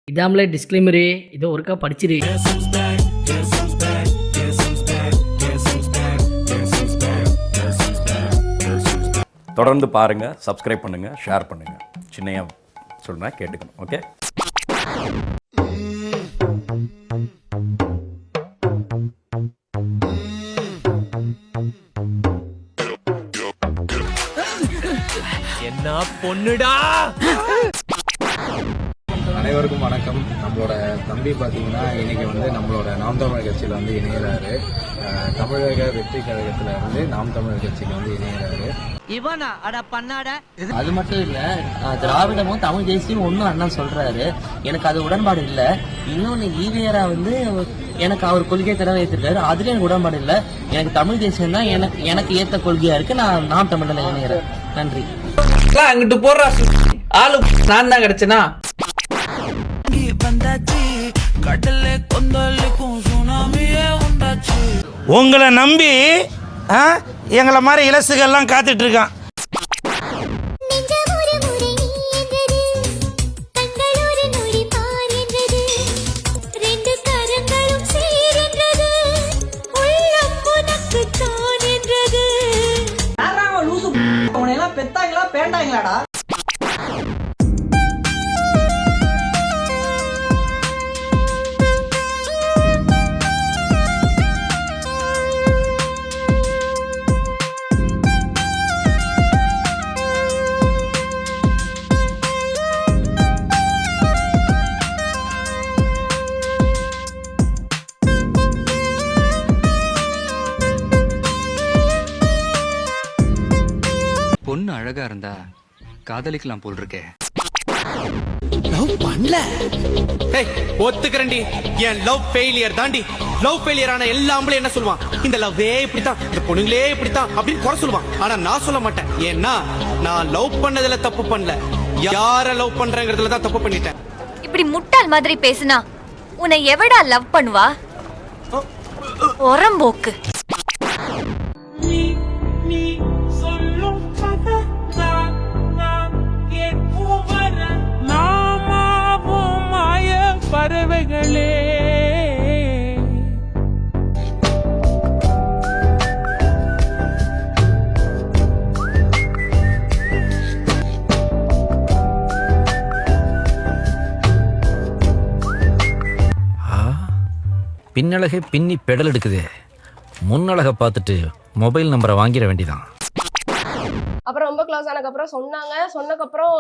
இதாமலே disclaimer இதோ ஒருக்கா படிச்சிரு. தொடர்ந்து பாருங்கள், சப்ஸ்கிரைப் பண்ணுங்கள், ஷேர் பண்ணுங்கள். சின்னையா சொல்கிறேன், கேட்டுக்கணும். ஓகே. என்ன பொண்ணுடா. அனைவருக்கும் வணக்கம். நம்மளோட தம்பி பார்த்தீங்கன்னா இன்னைக்கு நம்மளோட நாம் தமிழர் கட்சியில் இணைகிறாரு. தமிழக வெற்றி கழகத்தில் நாம் தமிழர் கட்சிக்கு இணைகிறாரு. இவனா அட பண்ணாட. அது மட்டும் இல்ல, திராவிடமும் தமிழ் தேசியம் ஒன்னும் அண்ணா சொல்றாரு. எனக்கு அது உடன்பாடு இல்ல. இன்னொன்னு ஈவேரா எனக்கு அவர் கொள்கையை தடவை ஏற்றிருக்காரு. அதுல எனக்கு உடன்பாடு இல்ல. எனக்கு தமிழ் தேசியம் தான் எனக்கு ஏத்த கொள்கையா இருக்கு. நான் நாம் தமிழ்ல இணைகிறேன். நன்றி. அங்கிட்டு போடுறா ஆளு. நான் தான் கிடைச்சனா. உங்களை நம்பி எங்களை மாதிரி இலசுகள்லாம் காத்துட்டு இருக்கான். பெத்தாங்களா பேண்டாங்களாடா. பொண்ணு அழகா இருந்தா காதலிக்கலாம் போல் இருக்கே. லவ் பண்ணல. ஒத்துக்கிறேன்டி, என் லவ் ஃபெயிலியர் தாண்டி. லவ் ஃபெயிலியர் ஆன எல்லா ஆம்பளையும் என்ன சொல்லுவான், இந்த லவ்வே இப்படித்தான், இந்த பொண்ணுங்களே இப்படித்தான் அப்படின்னு குறை சொல்லுவான். ஆனா நான் சொல்ல மாட்டேன். ஏன்னா நான் லவ் பண்ணதுல தப்பு பண்ணல, யார லவ் பண்றேங்கிறதுல தான் தப்பு பண்ணிட்டேன். இப்படி முட்டாள் மாதிரி பேசினா உன்னை எவடா லவ் பண்ணுவா? ஒரம்போக்கு. பறவைகளே பின்னழகை பின்னி பெடல் எடுக்குது. முன்னழகை பார்த்துட்டு மொபைல் நம்பரை வாங்கிட வேண்டிதான். அப்புறம் ரொம்ப க்ளோஸ் ஆனதுக்கப்புறம் சொன்னதுக்கப்புறம்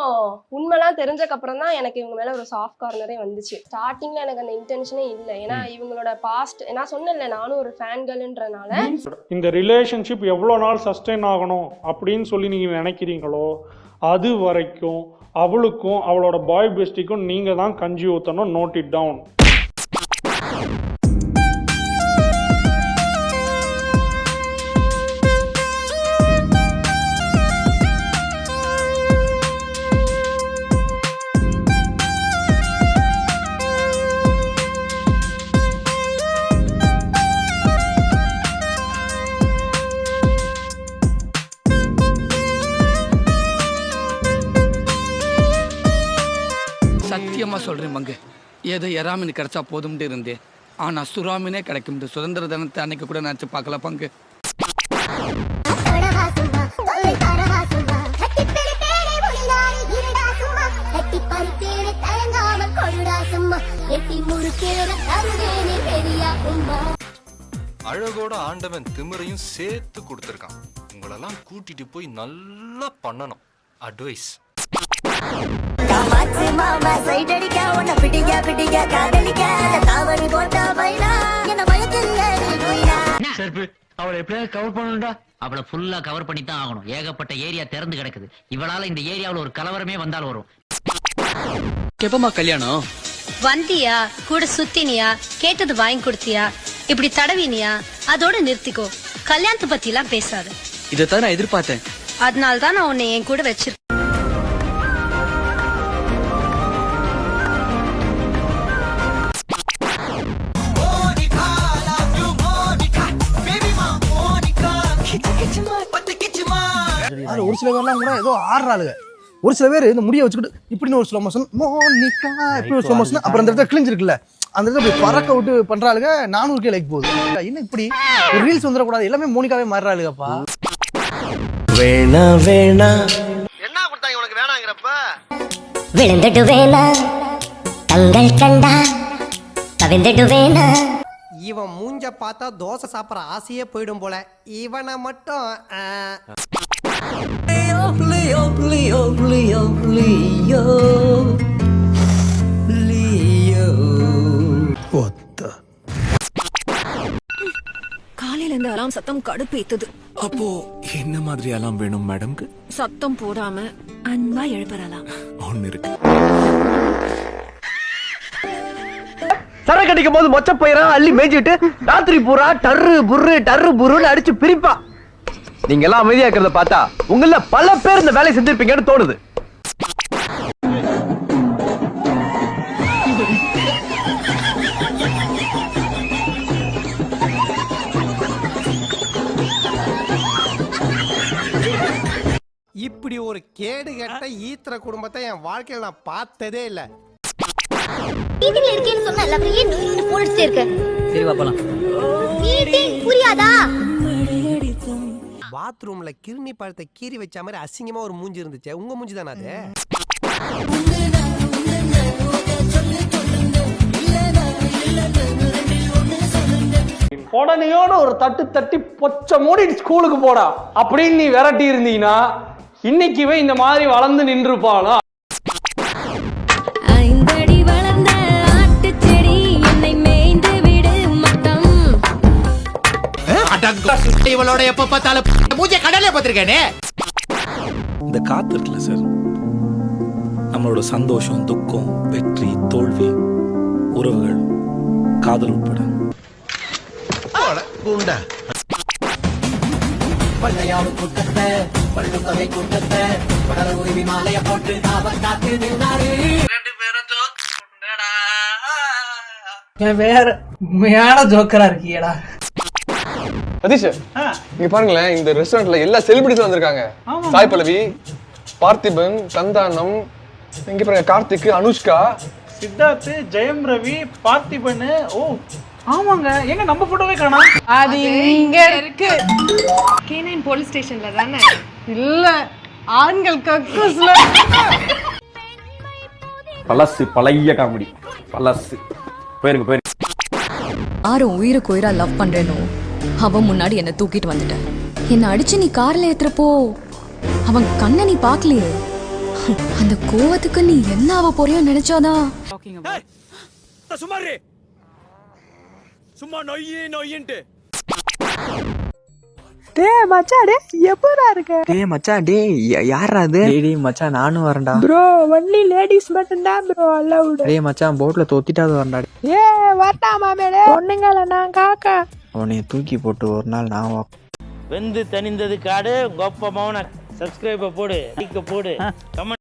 உண்மைலாம் தெரிஞ்சக்கப்புறம் தான் எனக்கு இவங்க மேலே ஒரு சாஃப்ட் கார்னரே வந்துச்சு. ஸ்டார்டிங்கில் எனக்கு அந்த இன்டென்ஷனே இல்லை. ஏன்னா இவங்களோட பாஸ்ட் நான் சொன்னேன்ல, நானும் ஒரு ஃபேன் கேர்ள்ன்றனால இந்த ரிலேஷன்ஷிப் எவ்வளோ நாள் சஸ்டெயின் ஆகணும் அப்படின்னு சொல்லி நீங்கள் நினைக்கிறீங்களோ அது வரைக்கும் அவளுக்கும் அவளோட பாய் பெஸ்டிக்கும் நீங்கள் தான் கஞ்சி ஊற்றணும். Note it down. சத்தியமா சொல்றேன் மங்கு, ஏதோ எறாமின் கிடைச்சா போதும்னு இருந்தேன். ஆனா சுறாமினே கிடைக்கும். சுதந்திர தினத்தை அன்னைக்கு கூட நினைச்சு பார்க்கல பங்கு. அழகோட ஆண்டவன் திமிரையும் சேர்த்து கொடுத்துருக்கான். உங்களெல்லாம் கூட்டிட்டு போய் நல்லா பண்ணணும். அட்வைஸ். அவளை எப்படியாவது கவர் பண்ணணும்டா. அவளை ஃபுல்லா கவர் பண்ணி தான் ஆகணும். ஏகப்பட்ட ஏரியா திறந்து கிடக்குது. இவளால இந்த ஏரியாவில் ஒரு கலவரமே வந்தால் வரும். எப்பமா கல்யாணம்? வந்தியா, கூட சுத்தினியா, கேட்டது வாங்கி கொடுத்தியா, இப்படி தடவினியா, அதோட நிறுத்திக்கோ. கல்யாணத்தை பத்தி எல்லாம் பேசாத. இதைத்தான் நான் எதிர்பார்த்தேன். அதனால்தான் நான் உன்னை என் கூட வச்சிருக்கேன். ஒரு சில பேர்லாம் கூட ஏதோ ஆடுறாளுங்க. ஒரு சில பேர் இந்த முடியை வச்சுக்கிட்டு இப்படின்னு ஒரு ஸ்லோ மோஷன் மோனிகா இப்படி ஒரு ஸ்லோ மோஷன் அப்புறம் அந்த இடத்துல கிழிஞ்சிருக்குல்ல அந்த இடத்துல போய் பறக்க விட்டு பண்றாளுங்க 400K லைக் போகுது. இன்னும் இப்படி ஒரு ரீல்ஸ் வந்துடக்கூடாது, எல்லாமே மோனிகாவே மாறுறாளுங்கப்பா. வேணா வேணா என்ன கொடுத்தாங்க உனக்கு வேணாங்கிறப்ப விழுந்துட்டு வேணா தங்கள் கண்டா கவிந்துட்டு வேணா. இவன் மூஞ்ச பார்த்தா தோசை சாப்பிட்ற ஆசையே போயிடும் போல. இவனை மட்டும் காலையில இருந்து அலாம் சத்தம் கடுப்பேத்துது. அப்போ என்ன மாதிரி அலாம் வேணும் மேடம்க்கு? சத்தம் போடாம அன்பா எழுப்பறலாம். ஒன்னு இருக்கு. சர கடிக்கும் போது மொச்ச பயிரான் அள்ளி மேய்ச்சிட்டு ராத்திரி பூரா டர்ரு புருன்னு அடிச்சு பிரிப்பா. நீங்க எல்லாம் அமைதியா இருக்கிறத பார்த்தா உங்கள பல பேர் இந்த வேலையை செஞ்சிருப்பீங்கன்னு தோணுது. இப்படி ஒரு கேடு கெட்ட ஈத்திர குடும்பத்தை என் வாழ்க்கையில நான் பார்த்ததே இல்ல. மீட்டிங்ல இருக்கேன்னு சொன்னா அப்புறம் ஏன் நீ போடிட்டே இருக்க? சரி வா போலாம். மீட்டிங் புரியாதா? பாத்ரூம்ல கிருமி பழத்தை கீறி வச்ச மாதிரி அசிங்கமா ஒரு மூஞ்சி இருந்துச்சு. உங்க மூஞ்சி தானே அது? உடனையோட ஒரு தட்டி பொச்ச மூடி ஸ்கூலுக்கு போடா அப்படின்னு நீ விரட்டி இருந்தீங்கன்னா இன்னைக்குவே இந்த மாதிரி வளர்ந்து நின்றுப்பாளா? ஐந்தடி வளர்ந்த ஆட்டு செடி என்னை மேய்ந்து விடு மத்தம். இவளோட எப்ப பார்த்தாலும் மூஞ்ச கடலே பார்த்திருக்கேனே. இந்த காத்து இருக்குல்ல சார், நம்மளோட சந்தோஷம், துக்கம், வெற்றி, தோல்வி, உறவுகள், காதல் உட்பட குண்டா பள்ளையாடு கூட்டத்தை பள்ளுத்தொகை கூட்டத்தை படல உரிமை மாலைய போட்டு காவல் காத்து நின்றாரு. வேற உண்மையான ஜோக்கரா இருக்கியடா. சதீஷ் இங்க பாருங்களேன், இந்த ரெஸ்டாரண்ட்ல எல்லா செலிபிரிட்டிஸும் வந்திருக்காங்க. சாய் பல்லவி, பார்த்திபன், சந்தானம், இங்க பாருங்க கார்த்திக், அனுஷ்கா, சித்தார்த், ஜெயம் ரவி, பார்த்திபன். ஓ ஆமாங்க, எங்க நம்ம போட்டோவே காணோம். அது இங்க இருக்கு. K9 போலீஸ் ஸ்டேஷன்ல தானே? இல்ல, ஆண்கள் கக்கூஸ்ல. பழசு பழைய காமெடி பழசு. போயிருங்க. யாரும் உயிருக்கு உயிரா லவ் பண்றேனோ அவன் முன்னாடி என்ன தூக்கிட்டு வந்துட்டேன். என்ன அடிச்சு நீ கார்ல ஏத்துறப்போ அவன் கண்ணை நீ பாக்கலையே. அந்த கோவத்துக்கு நீ என்ன ஆக போறியோ நினைச்சாதான். சும்மா நொய்யின்ட்டு. டேய் மச்சான், டேய் எப்படா இருக்க? டேய் மச்சான், டேய் யாரா அது? டேய் மச்சான் நானும் வரேன்டா. ப்ரோ ஒன்லி லேடிஸ் மட்டும் தான் ப்ரோ அலௌட். டேய் மச்சான் போட்ல தொத்திட்டாது வரடா. ஏய் வரடா மாமேடே. பொண்ணுங்கள நான் காக்கா. அவனை தூக்கி போட்டு ஒரு நாள் நான் வெந்து தணிந்தது காடு. கொப்ப மௌன சப்ஸ்கிரைப போடு, லைக் போடு, கமெண்ட்